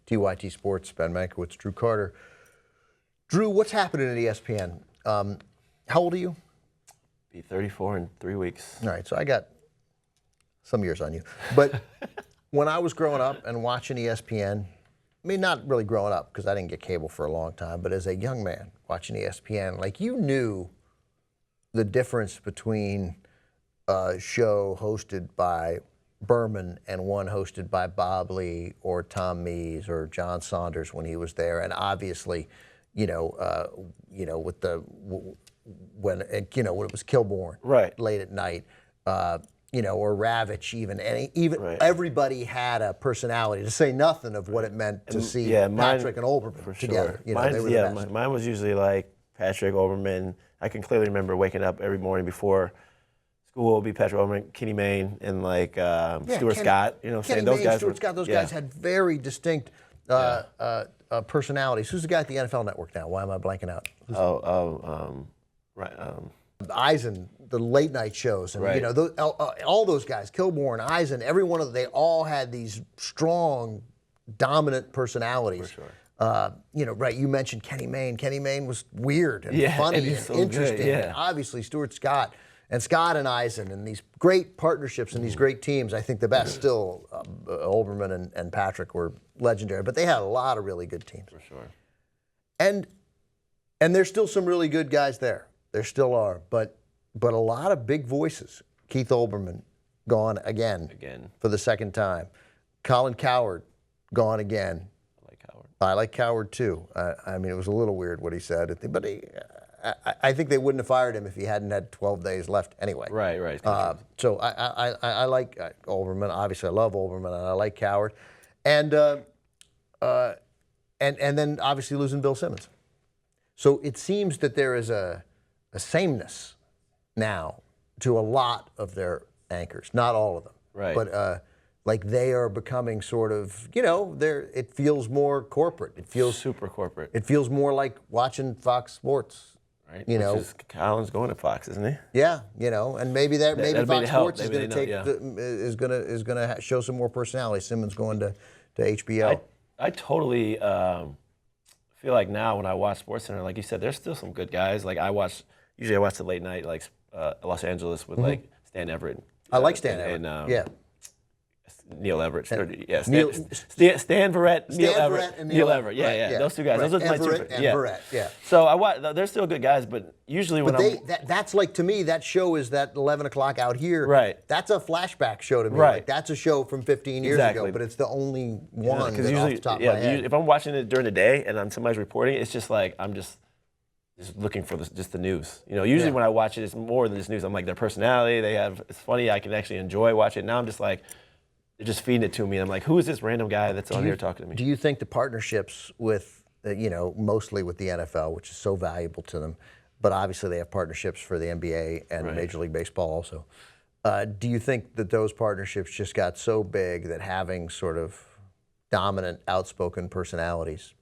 TYT Sports, Ben Mankiewicz, Drew Carter. Drew, what's happening at ESPN? How old are you? Be 34 in 3 weeks. All right, so I got some years on you. But when I was growing up and watching ESPN, I mean, not really growing up because I didn't get cable for a long time, but as a young man watching ESPN, like you knew the difference between a show hosted by Berman and one hosted by Bob Lee or Tom Mees or John Saunders when he was there, and obviously, with the when it was Kilborn late at night, or Ravitch even, and everybody had a personality. To say nothing of what it meant to see Patrick and Olbermann together. Mine was usually like Patrick Olbermann. I can clearly remember waking up every morning before school would be Patrick Olbermann, Kenny Mayne, and Stuart Scott. Kenny those Mayne, guys. Stuart Scott, those guys had very distinct personalities. Who's the guy at the NFL Network now? Why am I blanking out? Eisen, the late night shows, and all those guys, Kilborn, Eisen, every one of them, they all had these strong, dominant personalities. For sure. You mentioned Kenny Mayne. Kenny Mayne was weird and funny and so interesting. Good, And obviously, Stuart Scott and Eisen and these great partnerships and these great teams. I think the best still, Olbermann and Patrick were legendary, but they had a lot of really good teams. For sure. And there's still some really good guys there. There still are, but a lot of big voices. Keith Olbermann, gone again for the second time. Colin Cowherd, gone again. I like Cowherd too. I mean, it was a little weird what he said, but I think they wouldn't have fired him if he hadn't had 12 days left anyway. Right. So I like Olbermann. Obviously, I love Olbermann, and I like Cowherd, and then obviously losing Bill Simmons. So it seems that there is a sameness now to a lot of their anchors, not all of them, but like they are becoming sort of, it feels more corporate. It feels super corporate. It feels more like watching Fox Sports. Right. Colin's going to Fox, isn't he? Yeah, and maybe Fox Sports is going to take is going to show some more personality. Simmons going to HBO. I totally feel like now when I watch SportsCenter, like you said, there's still some good guys. Like usually I watch the late night, like Los Angeles with like Stan Everett. I like Stan Everett. Neil Everett. Stan Verrett, Neil Everett. And Neil Everett. Yeah. Those two guys. Those are my two. Verrett. So they're still good guys, but usually that's like, to me, that show is that 11 o'clock out here. Right. That's a flashback show to me. Right. Like, that's a show from 15 years ago, but it's the only one that's off the top of my head. If I'm watching it during the day and somebody's reporting, it's just like I'm just looking for just the news. Usually when I watch it, it's more than just news. I'm like their personality. It's funny. I can actually enjoy watching it. Now I'm just like, they're just feeding it to me. And I'm like, who is this random guy that's on here talking to me? Do you think the partnerships with, mostly with the NFL, which is so valuable to them, but obviously they have partnerships for the NBA and Major League Baseball also. Do you think that those partnerships just got so big that having sort of dominant, outspoken personalities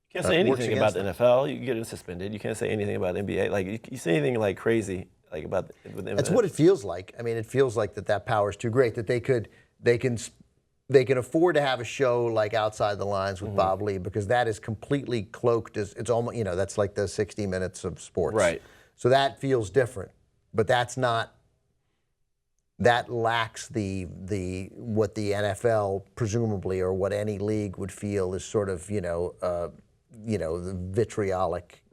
you can't say anything about the NFL. You get suspended. You can't say anything about NBA. Like you say anything like crazy like about with That's what it feels like. I mean, it feels like that power is too great that they can afford to have a show like Outside the Lines with Bob Lee because that is completely cloaked as it's almost that's like the 60 Minutes of sports. Right. So that feels different, but that's not. That lacks the what the NFL presumably or what any league would feel is sort of the vitriolic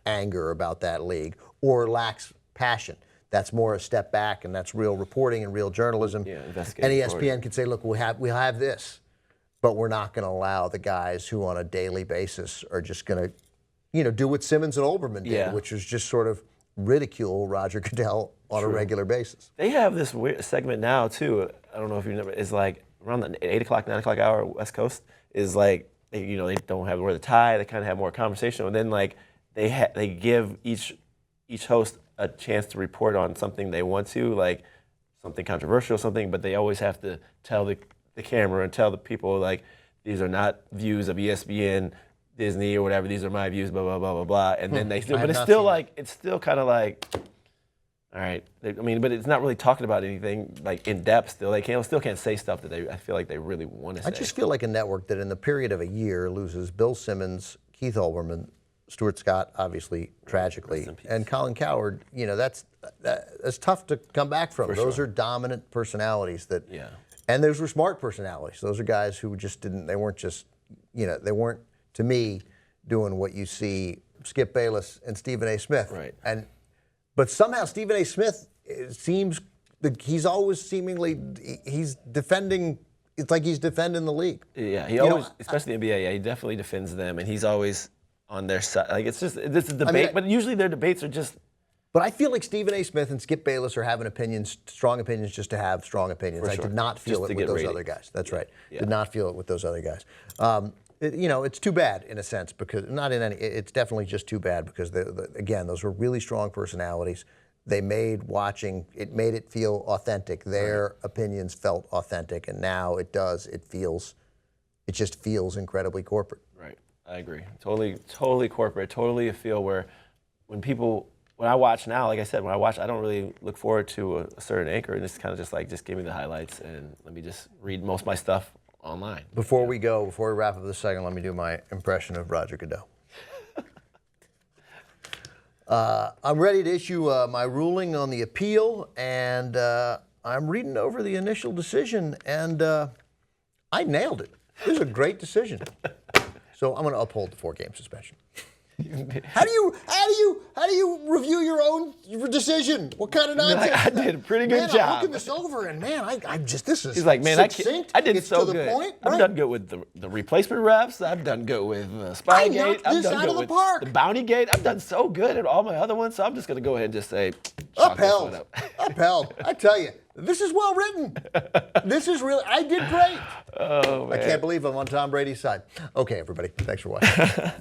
anger about that league or lacks passion. That's more a step back, and that's real reporting and real journalism. And ESPN can say, look, we'll have this, but we're not going to allow the guys who on a daily basis are just going to, do what Simmons and Olbermann did, which was just sort of ridicule Roger Goodell on a regular basis. They have this weird segment now, too. I don't know if you know, it's like around the 8 o'clock, 9 o'clock hour, West Coast, is like, they don't have to wear the tie. They kind of have more conversation. And then, like, they give each host a chance to report on something they want to, like something controversial, but they always have to tell the camera and tell the people, like, these are not views of ESPN, Disney, or whatever. These are my views, blah, blah, blah, blah, blah. And then they still, but it's still like, it's still kind of like, all right. I mean, but it's not really talking about anything like in depth. Still, they still can't say stuff that I feel like they really want to say. I just feel like a network that in the period of a year loses Bill Simmons, Keith Olbermann, Stuart Scott, obviously tragically, and Colin Cowherd. You know, that's tough to come back from. Those are dominant personalities that, and those were smart personalities. Those are guys who just didn't. They weren't just, you know, they weren't to me doing what you see Skip Bayless and Stephen A. Smith. Right. But somehow Stephen A. Smith seems he's always seemingly he's defending. It's like he's defending the league. Yeah, he always, especially the NBA. Yeah, he definitely defends them, and he's always on their side. Like it's a debate, I mean, but usually their debates are just. But I feel like Stephen A. Smith and Skip Bayless are having opinions, strong opinions, just to have strong opinions. I did not feel it with those other guys. That's right. Did not feel it with those other guys. You know, it's too bad in a sense because not in any. It's definitely just too bad because again, those were really strong personalities. They made watching. It made it feel authentic. Their opinions felt authentic, and now it does. It just feels incredibly corporate. Right. I agree. Totally corporate. Totally a feel where when I watch now, like I said, I don't really look forward to a certain anchor, and it's kind of just like, just give me the highlights and let me just read most of my stuff online. Before we wrap up this segment, let me do my impression of Roger Goodell. I'm ready to issue my ruling on the appeal, and I'm reading over the initial decision, and I nailed it. This is a great decision. So I'm going to uphold the 4-game suspension. How do you review your own decision? What kind of nonsense? I did a pretty good job. I'm looking this over, and this is He's like, man, succinct. I did it's so to good. The point, I've done good with the replacement refs. I've done good with Spygate. I've done good with the Bounty Gate. I've done so good at all my other ones. So I'm just going to go ahead and just say, upheld. Upheld. I tell you, this is well written. This is really. I did great. Oh man! I can't believe I'm on Tom Brady's side. Okay, everybody. Thanks for watching.